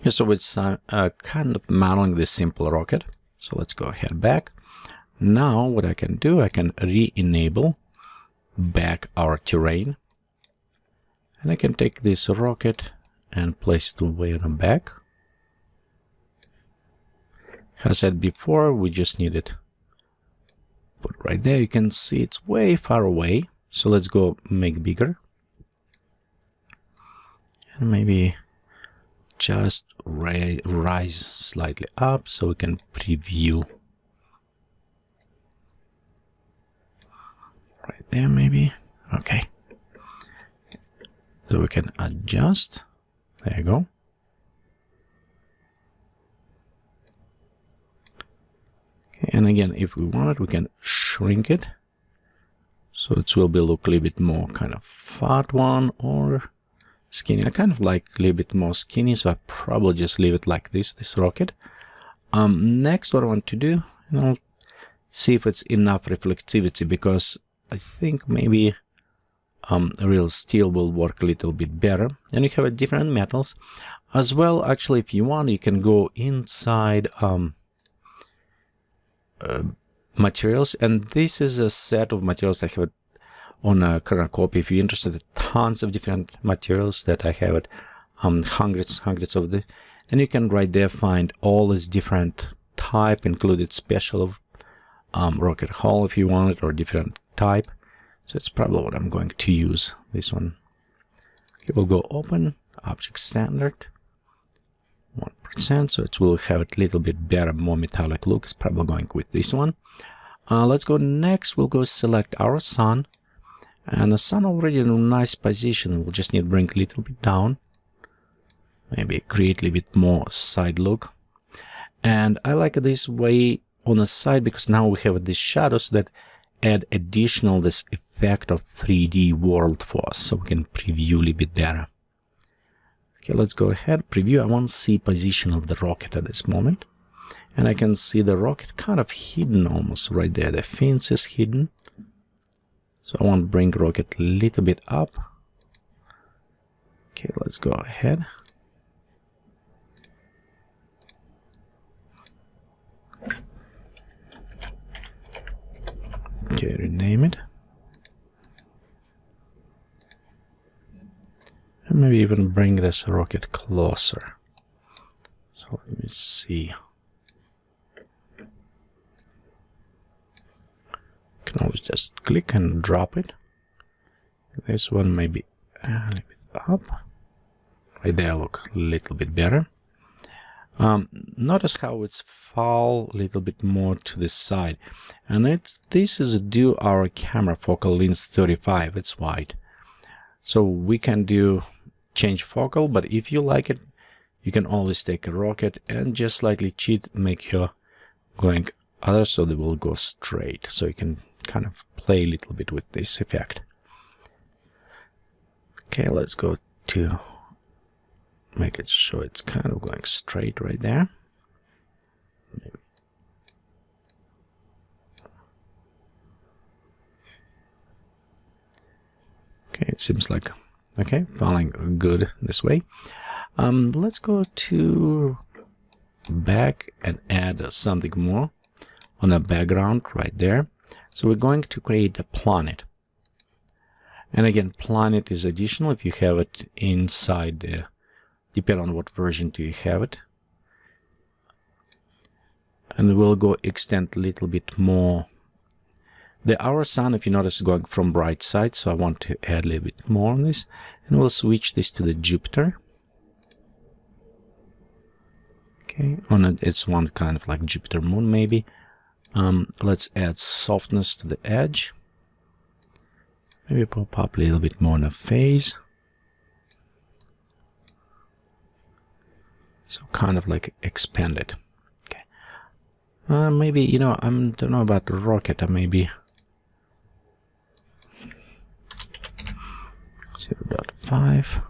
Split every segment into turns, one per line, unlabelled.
Yeah, so it's kind of modeling this simple rocket. So let's go ahead back. Now what I can do, I can re-enable back our terrain. And I can take this rocket and place it way on the back. As I said before, we just need it put right there. You can see it's way far away. So let's go make bigger. And maybe just rise slightly up so we can preview. Right there maybe. Okay. So we can adjust. There you go. Okay, and again, if we want it, we can shrink it. So it will be look a little bit more kind of fat one or skinny. I kind of like a little bit more skinny, so I probably just leave it like this rocket. Next, what I want to do, see if it's enough reflectivity, because I think maybe real steel will work a little bit better. And you have different metals as well. Actually, if you want, you can go inside materials, and this is a set of materials I have on a current copy. If you're interested, tons of different materials that I have it, hundreds of the, and you can right there find all this different type, included special rocket hull if you want it, or different type. So it's probably what I'm going to use, this one. Okay, we'll go open object standard 1%, so it will have a little bit better, more metallic look. It's probably going with this one. Let's go next. We'll go select our sun, and the sun already in a nice position. We'll just need to bring a little bit down, maybe create a little bit more side look. And I like this way on the side because now we have these shadows that add additional this effect of 3D world for us, so we can preview a little bit better. Okay, let's go ahead, preview. I want to see position of the rocket at this moment. And I can see the rocket kind of hidden almost right there. The fins is hidden. So I want to bring rocket a little bit up. Okay, let's go ahead. Okay, rename it. And maybe even bring this rocket closer. So let me see. You can always just click and drop it. This one maybe a little bit up. Right there, look a little bit better. Notice how it's fall a little bit more to the side, and this is due our camera focal length 35. It's wide, so we can change focal. But if you like it, you can always take a rocket and just slightly cheat, make her going other, so they will go straight. So you can kind of play a little bit with this effect. Okay, let's go to make it so it's kind of going straight right there. Maybe. Okay, it seems like okay, falling good this way. Let's go to back and add something more on the background right there. So we're going to create a planet. And again, planet is additional if you have it inside the, depending on what version do you have it. And we'll go extend a little bit more. Our sun, if you notice, is going from right side, so I want to add a little bit more on this. And we'll switch this to the Jupiter. Okay, on it, it's one kind of like Jupiter moon maybe. Let's add softness to the edge. Maybe pop up a little bit more in a phase. So kind of like expand it. Okay. Maybe, you know, I don't know about the rocket. Maybe 0.5.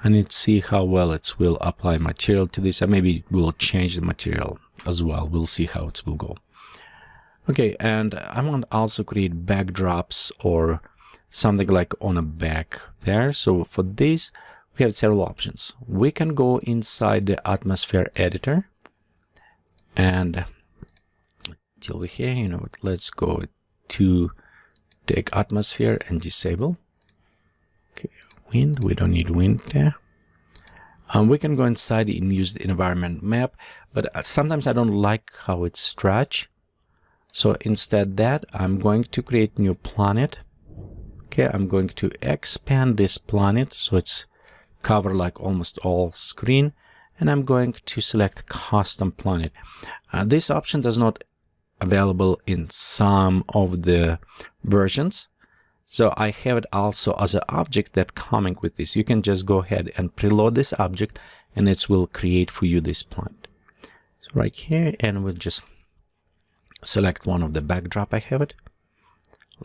I need to see how well it will apply material to this. And maybe we'll change the material as well. We'll see how it will go. Okay, and I want to also create backdrops or something like on a back there. So for this, we have several options. We can go inside the atmosphere editor, and till we're here, you know what, let's go to take atmosphere and disable. Okay, wind, we don't need wind there. We can go inside and use the environment map, but sometimes I don't like how it's stretched. So instead that, I'm going to create a new planet. Okay, I'm going to expand this planet so it's cover like almost all screen, and I'm going to select custom planet. This option does not available in some of the versions, so I have it also as an object that coming with this. You can just go ahead and preload this object and it will create for you this planet. So right here, and we'll just select one of the backdrop. I have it.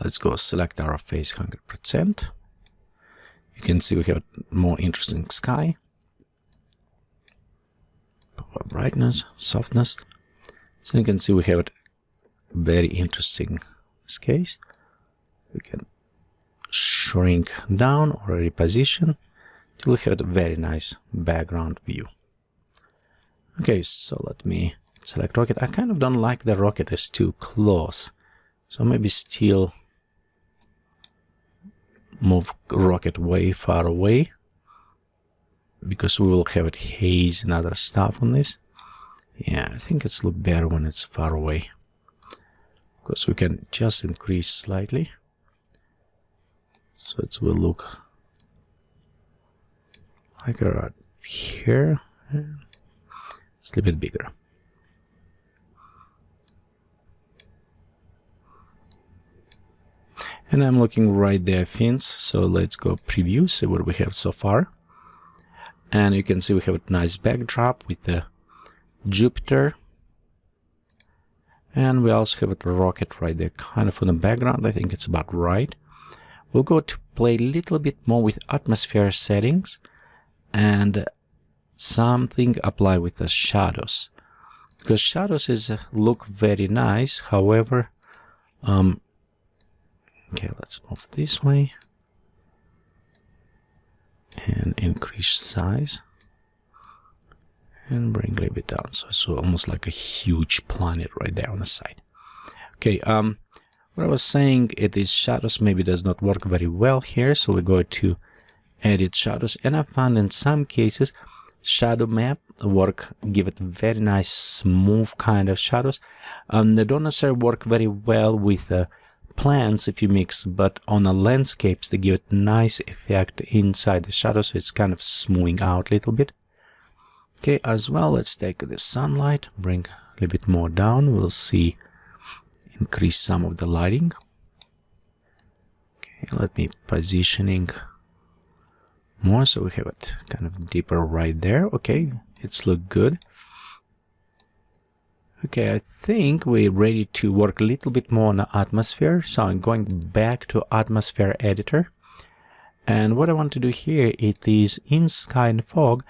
Let's go select our face 100%. You can see we have a more interesting sky. Brightness, softness. So you can see we have it very interesting in this case. We can shrink down or reposition till we have a very nice background view. Okay, so let me select rocket. I kind of don't like the rocket is too close, so maybe still move rocket way far away, because we will have it haze and other stuff on this. Yeah, I think it's look better when it's far away, because we can just increase slightly so it will look like right here. It's a little bit bigger. And I'm looking right there, fins. So let's go preview, see what we have so far. And you can see we have a nice backdrop with the Jupitor. And we also have a rocket right there, kind of in the background. I think it's about right. We'll go to play a little bit more with atmosphere settings and something apply with the shadows, because shadows is look very nice. However, okay, let's move this way and increase size and bring a little bit down, so it's almost like a huge planet right there on the side. Okay, what I was saying, it is shadows maybe does not work very well here, so we go to edit shadows, and I found in some cases shadow map work, give it very nice smooth kind of shadows. They don't necessarily work very well with plants if you mix, but on the landscapes they give it nice effect inside the shadows, so it's kind of smoothing out a little bit. Okay, as well, let's take the sunlight, bring a little bit more down. We'll see increase some of the lighting. Okay, let me positioning more so we have it kind of deeper right there. Okay, it's look good. Okay, I think we're ready to work a little bit more on the atmosphere, so I'm going back to atmosphere editor, and what I want to do here, it is in sky and fog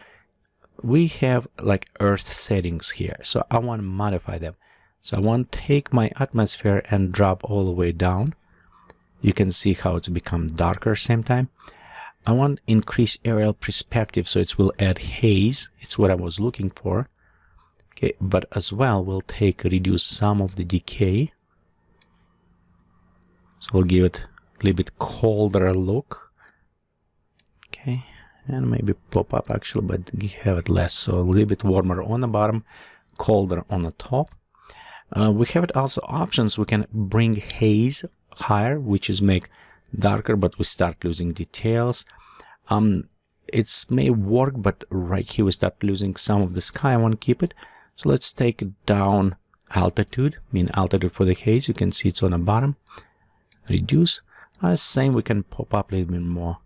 we have like earth settings here, so I want to modify them. So I want to take my atmosphere and drop all the way down. You can see how it's become darker same time. I want to increase aerial perspective, so it will add haze. It's what I was looking for. Okay, but as well we'll reduce some of the decay. So we'll give it a little bit colder look. Okay, and maybe pop up actually, but have it less, so a little bit warmer on the bottom, colder on the top. We have it also options. We can bring haze higher, which is make darker, but we start losing details. It's may work, but right here we start losing some of the sky. I want to keep it, so let's take down altitude, mean altitude for the haze. You can see it's on the bottom. Reduce. Same, we can pop up a little bit more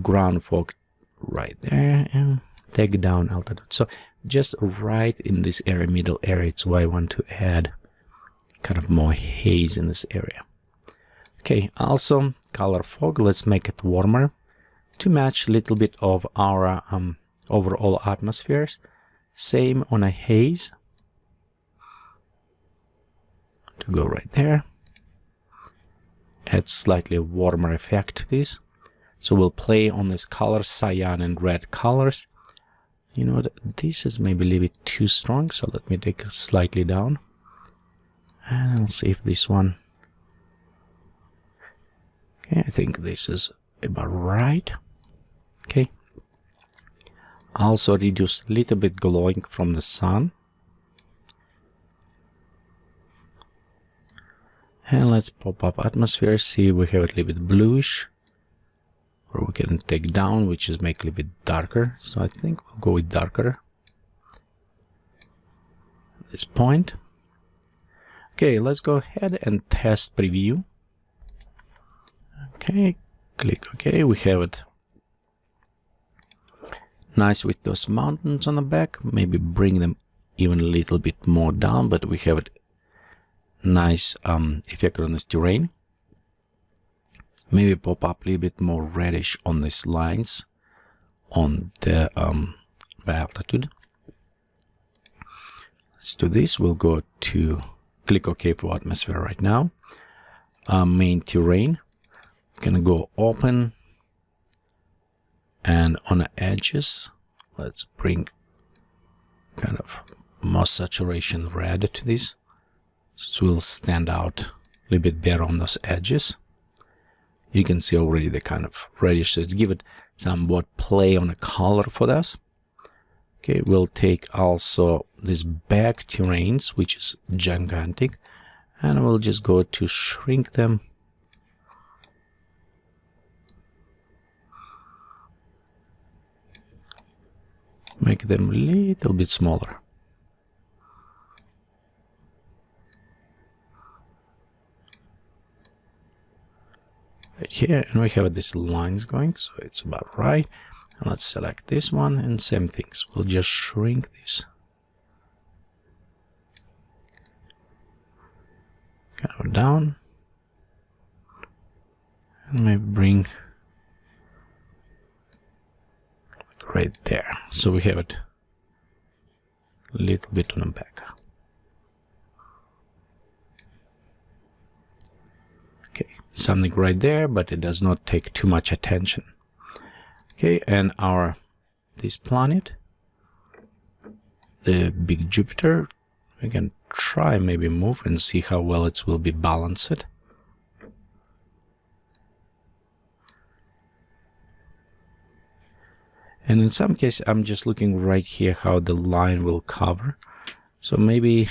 ground fog right there and take down altitude. So just right in this area, middle area, it's why I want to add kind of more haze in this area. Okay, also color fog, let's make it warmer to match a little bit of our overall atmospheres. Same on a haze, to go right there, add slightly warmer effect to this. So we'll play on this color, cyan and red colors. You know what, this is maybe a little bit too strong, so let me take it slightly down. And I'll see if this one... Okay, I think this is about right. Okay. Also reduce a little bit glowing from the sun. And let's pop up atmosphere, see we have a little bit bluish. Or we can take down, which is make a little bit darker. So I think we'll go with darker at this point. Okay, let's go ahead and test preview. Okay, click OK. We have it nice with those mountains on the back. Maybe bring them even a little bit more down, but we have it nice effect on this terrain. Maybe pop up a little bit more reddish on these lines on the by altitude. Let's do this. We'll go to click OK for atmosphere right now. Main terrain. We're gonna go open, and on the edges, let's bring kind of more saturation red to this, so it will stand out a little bit better on those edges. You can see already the kind of reddish, so let's give it somewhat play on a color for this. Okay, we'll take also these back terrains, which is gigantic, and we'll just go to shrink them. Make them a little bit smaller. Right here, and we have these lines going, so it's about right. And let's select this one, and same things. We'll just shrink this. Kind of down. And maybe bring right there, so we have it a little bit on the back. Okay, something right there, but it does not take too much attention. Okay, and this planet, the big Jupiter, we can try maybe move and see how well it will be balanced. And in some case, I'm just looking right here how the line will cover. So maybe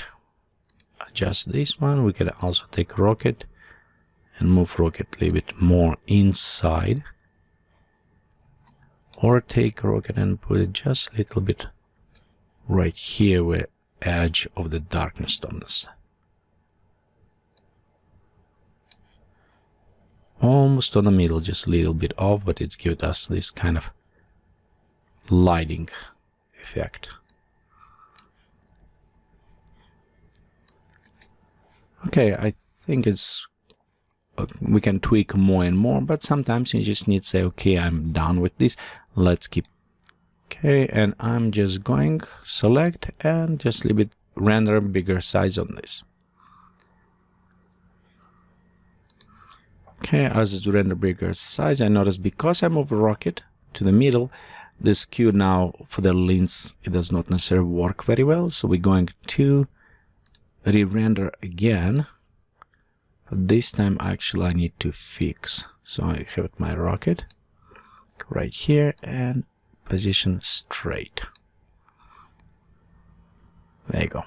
adjust this one. We can also take rocket and move rocket a little bit more inside. Or take rocket and put it just a little bit right here where edge of the darkness on this. Almost on the middle, just a little bit off, but it's given us this kind of lighting effect. Okay, I think it's we can tweak more and more, but sometimes you just need to say, okay, I'm done with this, let's keep. Okay, and I'm just going select and just a little bit render bigger size on this. Okay, as it's render bigger size, I notice because I move a rocket to the middle, the skew now for the lens, it does not necessarily work very well. So we're going to re-render again. But this time actually I need to fix. So I have my rocket right here and position straight. There you go.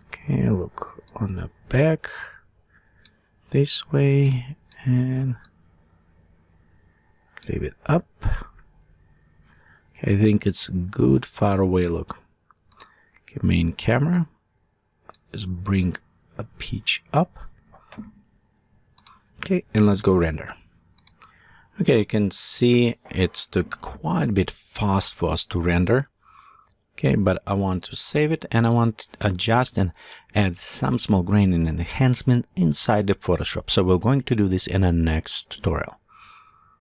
Okay, look on the back this way and leave it up. Okay, I think it's good far away look. Okay, main camera, just bring a pitch up. Okay, and let's go render. Okay, you can see it's took quite a bit fast for us to render. Okay, but I want to save it and I want to adjust and add some small grain and enhancement inside the Photoshop. So we're going to do this in a next tutorial.